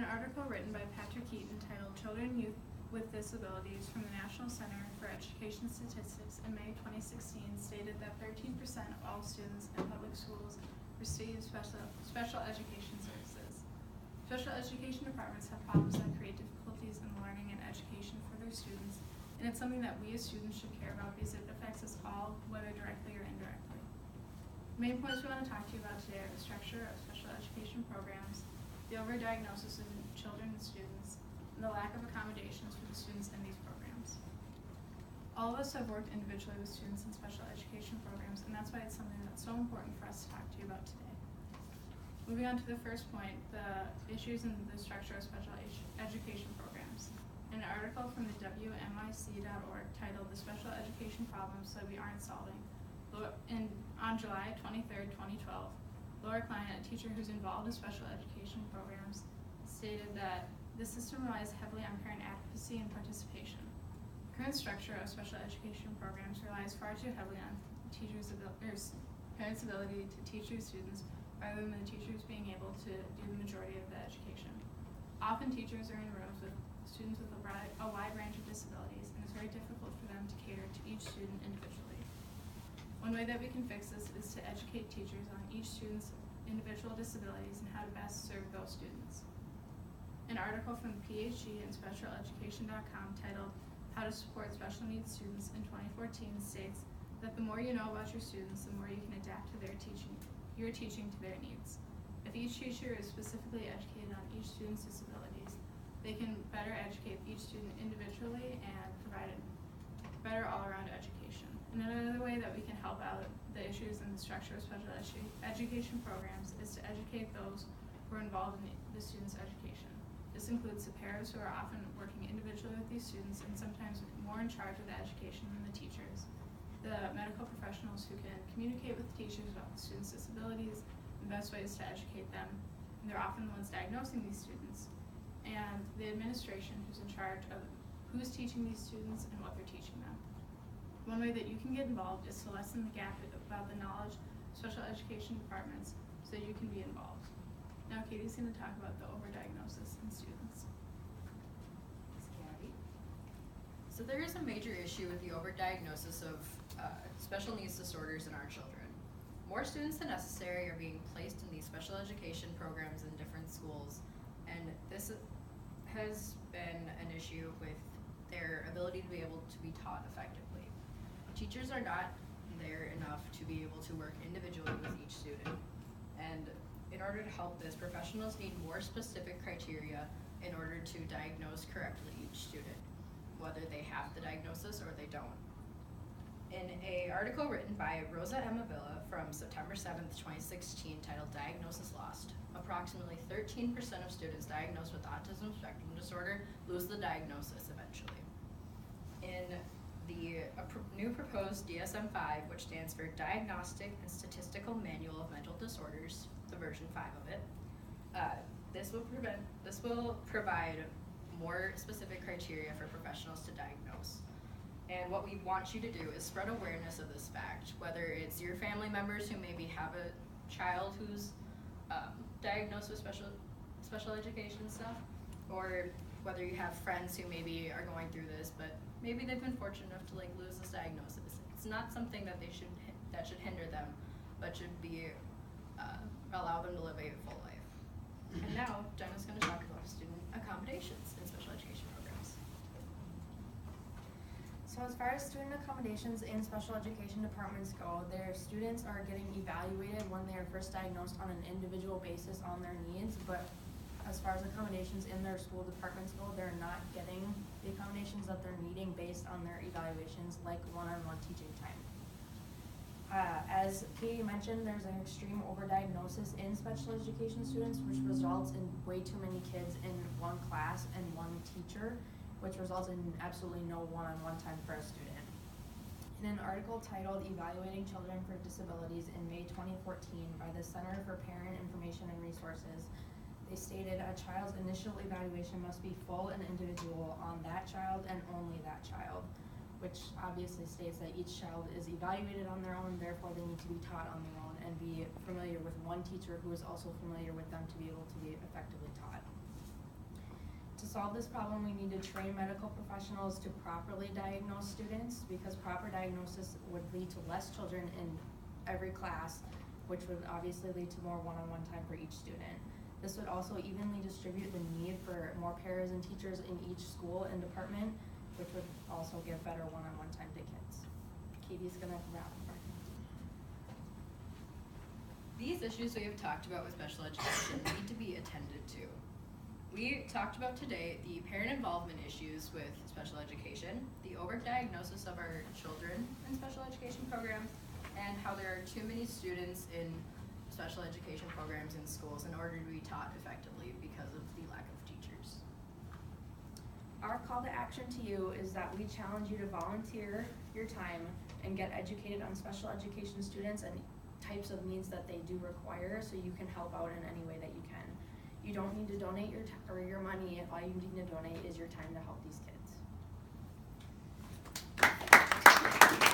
an article written by Patrick Eaton titled Children and Youth with Disabilities from the National Center for Education Statistics in May 2016 stated that 13% of all students in public schools receive special education services. Special education departments have problems that create difficulties in learning and education for their students, and it's something that we as students should care about because it affects us all, whether directly or indirectly. The main points we want to talk to you about today are the structure of special education programs, the overdiagnosis of children and students, and the lack of accommodations for the students in these programs. All of us have worked individually with students in special education programs, and that's why it's something that's so important for us to talk to you about today. Moving on to the first point, the issues in the structure of special education programs. In an article from the WNYC.org titled The Special Education Problems That We Aren't Solving, on July 23rd, 2012, Laura Klein, a teacher who's involved in special education programs, stated that the system relies heavily on parent advocacy and participation. The current structure of special education programs relies far too heavily on parents' ability to teach their students rather than the teachers being able to do the majority of the education. Often teachers are in rooms with students with a wide range of disabilities, and it's very difficult for them to cater to each student individually. One way that we can fix this is to educate teachers on each student's individual disabilities and how to best serve those students. An article from PhD and SpecialEducation.com titled How to Support Special Needs Students in 2014 states that the more you know about your students, the more you can adapt to your teaching to their needs. If each teacher is specifically educated on each student's disabilities, they can better educate each student individually and provide a better all-around education. And another way that we can help out the issues in the structure of special education programs is to educate those who are involved in the student's education. This includes the parents who are often working individually with these students and sometimes more in charge of the education than the teachers, the medical professionals who can communicate with the teachers about the students' disabilities, the best ways to educate them, and they're often the ones diagnosing these students, and the administration who's in charge of who's teaching these students and what they're teaching them. One way that you can get involved is to lessen the gap about the knowledge of special education departments so you can be involved. Now Katie's going to talk about the overdiagnosis in students. Thanks, Gabby. So there is a major issue with the overdiagnosis of special needs disorders in our children. More students than necessary are being placed in these special education programs in different schools, and this has been an issue with their ability to be able to be taught effectively. Teachers are not there enough to be able to work individually with each student, and in order to help this, professionals need more specific criteria in order to diagnose correctly each student, whether they have the diagnosis or they don't. In an article written by Rosa Emavilla from September 7th, 2016, titled Diagnosis Lost, approximately 13% of students diagnosed with autism spectrum disorder lose the diagnosis eventually. In the new proposed DSM-5, which stands for Diagnostic and Statistical Manual of Mental Disorders, the version 5 of it, this will provide more specific criteria for professionals to diagnose. And what we want you to do is spread awareness of this fact, whether it's your family members who maybe have a child who's diagnosed with special education stuff, or whether you have friends who maybe are going through this, but maybe they've been fortunate enough to lose this diagnosis. It's not something that that should hinder them, but should be allow them to live a full life. And now Jenna's going to talk about student accommodations in special education programs. So as far as student accommodations in special education departments go, their students are getting evaluated when they are first diagnosed on an individual basis on their needs, but as far as accommodations in their school departments go, they're not getting the accommodations that they're needing based on their evaluations, like one-on-one teaching time. As Katie mentioned, there's an extreme overdiagnosis in special education students, which results in way too many kids in one class and one teacher, which results in absolutely no one-on-one time for a student. In an article titled Evaluating Children for Disabilities in May 2014 by the Center for Parent Information and Resources, they stated a child's initial evaluation must be full and individual on that child and only that child, which obviously states that each child is evaluated on their own, therefore they need to be taught on their own and be familiar with one teacher who is also familiar with them to be able to be effectively taught. To solve this problem, we need to train medical professionals to properly diagnose students, because proper diagnosis would lead to less children in every class, which would obviously lead to more one-on-one time for each student. This would also evenly distribute the need for more paras and teachers in each school and department, which would also give better one-on-one time to kids. Katie's gonna wrap. These issues we have talked about with special education need to be attended to. We talked about today the parent involvement issues with special education, the overdiagnosis of our children in special education programs, and how there are too many students in special education programs in schools in order to be taught effectively because of the lack of teachers. Our call to action to you is that we challenge you to volunteer your time and get educated on special education students and types of needs that they do require, so you can help out in any way that you can. You don't need to donate your money if all you need to donate is your time to help these kids.